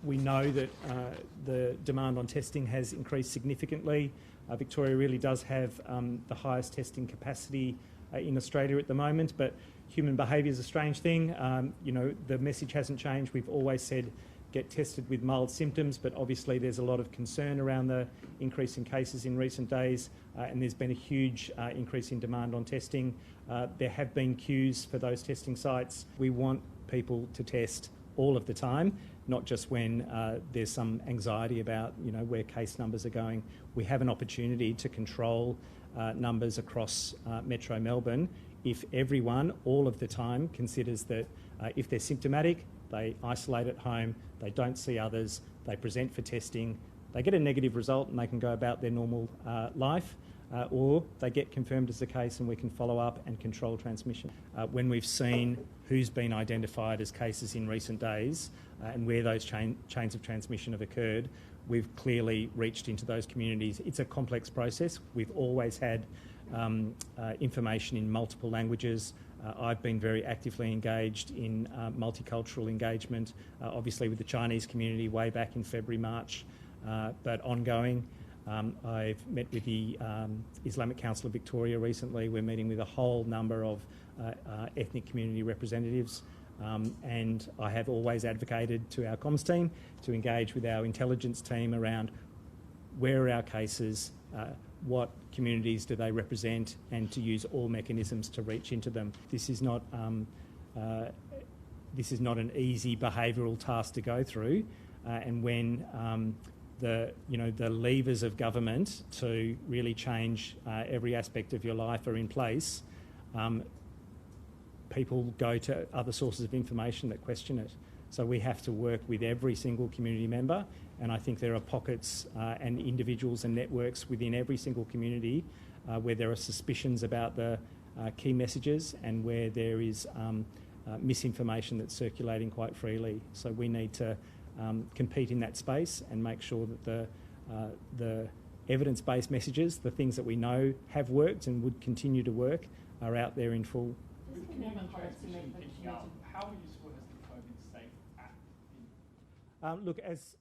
We know that the demand on testing has increased significantly. Victoria really does have the highest testing capacity in Australia at the moment, but human behaviour is a strange thing. The message hasn't changed. We've always said get tested with mild symptoms, but obviously there's a lot of concern around the increase in cases in recent days, and there's been a huge increase in demand on testing. There have been queues for those testing sites. We want people to test all of the time, not just when there's some anxiety about where case numbers are going. We have an opportunity to control numbers across Metro Melbourne if everyone all of the time considers that if they're symptomatic, they isolate at home, they don't see others, they present for testing, they get a negative result and they can go about their normal life, or they get confirmed as the case and we can follow up and control transmission. When we've seen who's been identified as cases in recent days and where those chains of transmission have occurred, we've clearly reached into those communities. It's a complex process. We've always had information in multiple languages. I've been very actively engaged in multicultural engagement, obviously with the Chinese community way back in February, March, but ongoing. I've met with the Islamic Council of Victoria recently. We're meeting with a whole number of ethnic community representatives, and I have always advocated to our comms team to engage with our intelligence team around where are our cases, what communities do they represent, and to use all mechanisms to reach into them. This is not an easy behavioural task to go through, and when the levers of government to really change every aspect of your life are in place, people go to other sources of information that question it. So we have to work with every single community member, and I think there are pockets and individuals and networks within every single community where there are suspicions about the key messages and where there is misinformation that's circulating quite freely. So we need to compete in that space and make sure that the evidence-based messages, the things that we know have worked and would continue to work, are out there in full. With human transmission picking up, how useful has the COVID safe app been? Look, as